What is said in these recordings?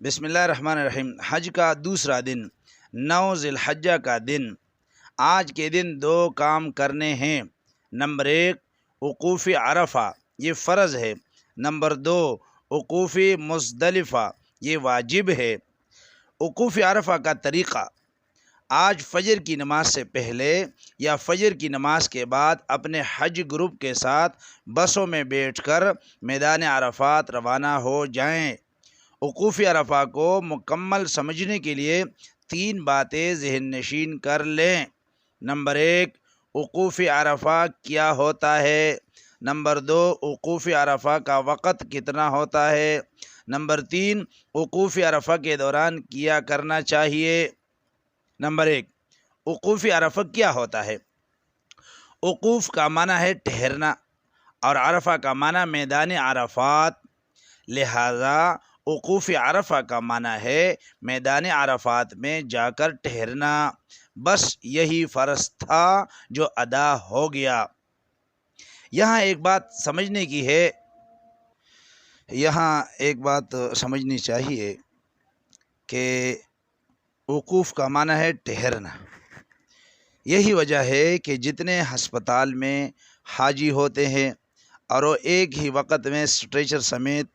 بسم اللہ الرحمن الرحیم۔ حج کا دوسرا دن 9 ذی الحجہ کا دن۔ آج کے دن 2 کام کرنے ہیں۔ نمبر 1 وقوف عرفہ، یہ فرض ہے۔ نمبر 2 وقوف مزدلفہ، یہ واجب ہے۔ وقوف عرفہ کا طریقہ: آج فجر کی نماز سے پہلے یا فجر کی نماز کے بعد اپنے حج گروپ کے ساتھ بسوں میں بیٹھ کر میدان عرفات روانہ ہو جائیں۔ وقوف عرفہ کو مکمل سمجھنے کے لیے 3 باتیں ذہن نشین کر لیں۔ نمبر 1 وقوف عرفہ کیا ہوتا ہے۔ نمبر 2 وقوف عرفہ کا وقت کتنا ہوتا ہے۔ نمبر 3 وقوف عرفہ کے دوران کیا کرنا چاہیے۔ نمبر 1 وقوف عرفہ کیا ہوتا ہے۔ وقوف کا معنی ہے ٹھہرنا، اور عرفہ کا معنی میدان عرفات، لہذا وقوف عرفہ کا معنی ہے میدان عرفات میں جا کر ٹھہرنا۔ بس یہی فرض تھا جو ادا ہو گیا۔ یہاں ایک بات سمجھنی چاہیے کہ وقوف کا معنی ہے ٹھہرنا۔ یہی وجہ ہے کہ جتنے ہسپتال میں حاجی ہوتے ہیں اور وہ ایک ہی وقت میں اسٹریچر سمیت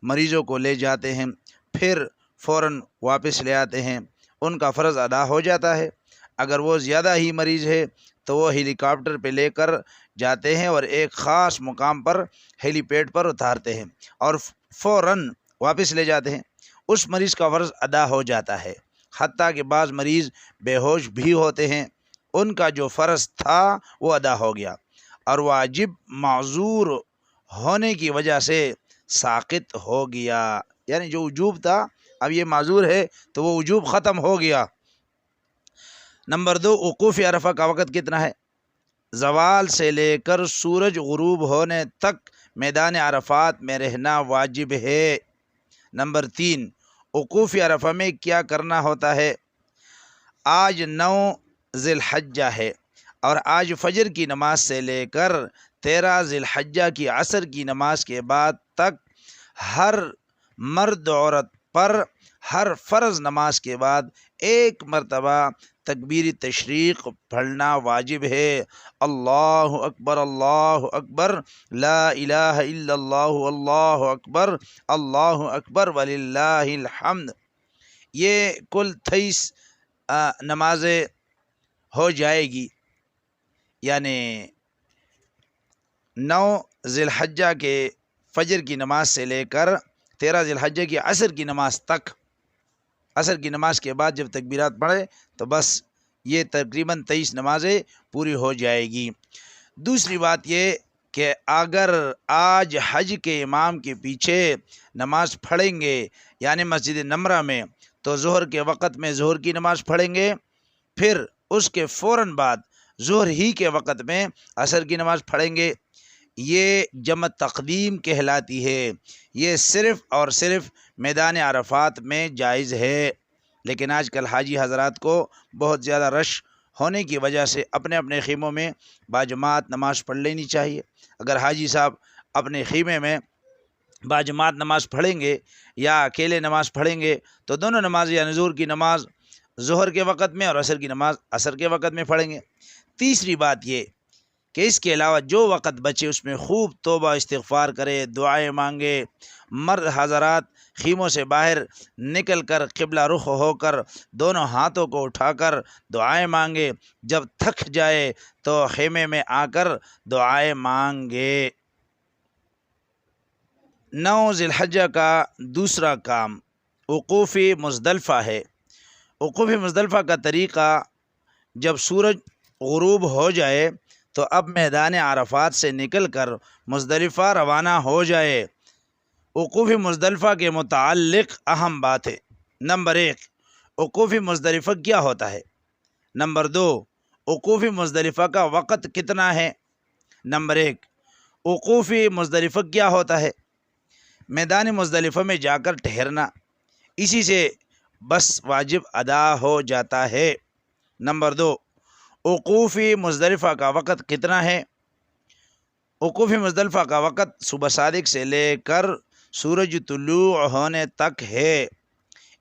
مریضوں کو لے جاتے ہیں، پھر فوراً واپس لے آتے ہیں، ان کا فرض ادا ہو جاتا ہے۔ اگر وہ زیادہ ہی مریض ہے تو وہ ہیلی کاپٹر پہ لے کر جاتے ہیں اور ایک خاص مقام پر ہیلی پیڈ پر اتارتے ہیں اور فوراً واپس لے جاتے ہیں۔ اس مریض کا فرض ادا ہو جاتا ہے، حتیٰ کہ بعض مریض بے ہوش بھی ہوتے ہیں، ان کا جو فرض تھا وہ ادا ہو گیا، اور واجب معذور ہونے کی وجہ سے ساقط ہو گیا۔ یعنی جو وجوب تھا اب یہ معذور ہے تو وہ وجوب ختم ہو گیا۔ نمبر 2 وقوف عرفہ کا وقت کتنا ہے۔ زوال سے لے کر سورج غروب ہونے تک میدان عرفات میں رہنا واجب ہے۔ نمبر 3 وقوف عرفہ میں کیا کرنا ہوتا ہے۔ آج 9 ذی الحجہ ہے، اور آج فجر کی نماز سے لے کر 13 ذی الحجہ کی عصر کی نماز کے بعد تک ہر مرد عورت پر ہر فرض نماز کے بعد 1 مرتبہ تکبیر تشریق پڑھنا واجب ہے۔ اللہ اکبر، اللہ اکبر، لا الہ الا اللہ، اللہ اکبر، اللہ اکبر وللہ الحمد۔ یہ کل 23 نمازیں ہو جائے گی، یعنی 9 ذی الحجہ کے فجر کی نماز سے لے کر 13 ذی الحجہ کی عصر کی نماز تک۔ عصر کی نماز کے بعد جب تکبیرات پڑھے تو بس یہ تقریباً 23 نمازیں پوری ہو جائے گی۔ دوسری بات یہ کہ اگر آج حج کے امام کے پیچھے نماز پڑھیں گے، یعنی مسجد نمرہ میں، تو ظہر کے وقت میں ظہر کی نماز پڑھیں گے، پھر اس کے فوراً بعد ظہر ہی کے وقت میں عصر کی نماز پڑھیں گے۔ یہ جمع تقدیم کہلاتی ہے۔ یہ صرف اور صرف میدان عرفات میں جائز ہے، لیکن آج کل حاجی حضرات کو بہت زیادہ رش ہونے کی وجہ سے اپنے اپنے خیموں میں باجماعت نماز پڑھ لینی چاہیے۔ اگر حاجی صاحب اپنے خیمے میں باجماعت نماز پڑھیں گے یا اکیلے نماز پڑھیں گے تو دونوں نماز، یعنی ظہر کی نماز ظہر کے وقت میں اور عصر کی نماز عصر کے وقت میں پڑھیں گے۔ تیسری بات یہ کہ اس کے علاوہ جو وقت بچے اس میں خوب توبہ استغفار کرے، دعائیں مانگے۔ مرد حضرات خیموں سے باہر نکل کر قبلہ رخ ہو کر دونوں ہاتھوں کو اٹھا کر دعائیں مانگے، جب تھک جائے تو خیمے میں آ کر دعائیں مانگے۔ 9 ذی الحجہ کا دوسرا کام وقوف مزدلفہ ہے۔ وقوف مزدلفہ کا طریقہ: جب سورج غروب ہو جائے تو اب میدان عرفات سے نکل کر مزدلفہ روانہ ہو جائے۔ وقوف مزدلفہ کے متعلق اہم بات ہے۔ نمبر 1 وقوف مزدلفہ کیا ہوتا ہے۔ نمبر 2 وقوف مزدلفہ کا وقت کتنا ہے۔ نمبر 1 وقوف مزدلفہ کیا ہوتا ہے۔ میدان مزدلفہ میں جا کر ٹھہرنا، اسی سے بس واجب ادا ہو جاتا ہے۔ نمبر 2 وقوف مزدلفہ کا وقت کتنا ہے۔ وقوف مزدلفہ کا وقت صبح صادق سے لے کر سورج طلوع ہونے تک ہے۔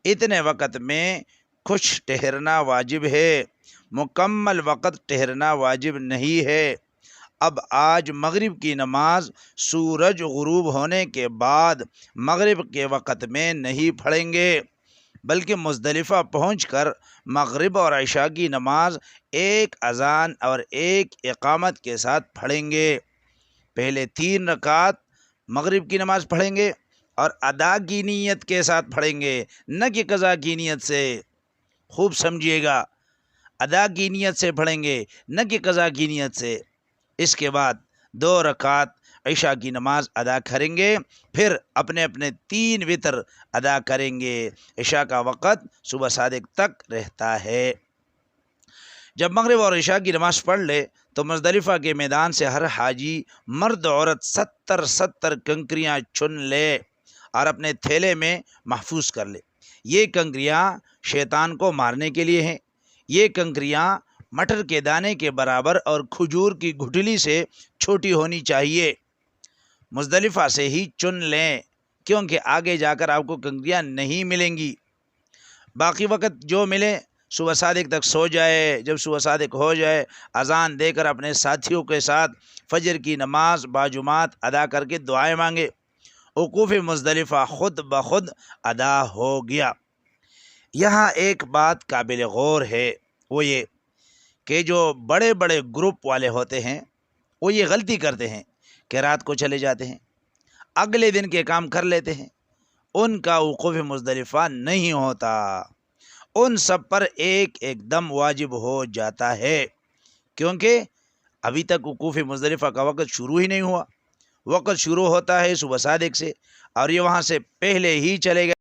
اتنے وقت میں کچھ ٹھہرنا واجب ہے، مکمل وقت ٹھہرنا واجب نہیں ہے۔ اب آج مغرب کی نماز سورج غروب ہونے کے بعد مغرب کے وقت میں نہیں پڑھیں گے، بلکہ مزدلفہ پہنچ کر مغرب اور عشاء کی نماز ایک اذان اور ایک اقامت کے ساتھ پڑھیں گے۔ پہلے 3 رکعت مغرب کی نماز پڑھیں گے اور ادا کی نیت کے ساتھ پڑھیں گے، نہ کہ قضا کی نیت سے۔ خوب سمجھیے گا، ادا کی نیت سے پڑھیں گے، نہ کہ قضا کی نیت سے۔ اس کے بعد 2 رکعت عشاء کی نماز ادا کریں گے، پھر اپنے اپنے 3 وتر ادا کریں گے۔ عشاء کا وقت صبح صادق تک رہتا ہے۔ جب مغرب اور عشاء کی نماز پڑھ لے تو مزدلفہ کے میدان سے ہر حاجی مرد عورت 70 کنکریاں چن لے اور اپنے تھیلے میں محفوظ کر لے۔ یہ کنکریاں شیطان کو مارنے کے لیے ہیں۔ یہ کنکریاں مٹر کے دانے کے برابر اور کھجور کی گٹھلی سے چھوٹی ہونی چاہیے۔ مزدلفہ سے ہی چن لیں، کیونکہ آگے جا کر آپ کو کنکریاں نہیں ملیں گی۔ باقی وقت جو ملے صبح صادق تک سو جائے، جب صبح صادق ہو جائے اذان دے کر اپنے ساتھیوں کے ساتھ فجر کی نماز باجماعت ادا کر کے دعائیں مانگے۔ وقوف مزدلفہ خود بخود ادا ہو گیا۔ یہاں ایک بات قابل غور ہے، وہ یہ کہ جو بڑے بڑے گروپ والے ہوتے ہیں وہ یہ غلطی کرتے ہیں کہ رات کو چلے جاتے ہیں، اگلے دن کے کام کر لیتے ہیں۔ ان کا وقوف مزدلفہ نہیں ہوتا، ان سب پر ایک دم واجب ہو جاتا ہے، کیونکہ ابھی تک وقوف مزدلفہ کا وقت شروع ہی نہیں ہوا۔ وقت شروع ہوتا ہے صبح صادق سے، اور یہ وہاں سے پہلے ہی چلے گئے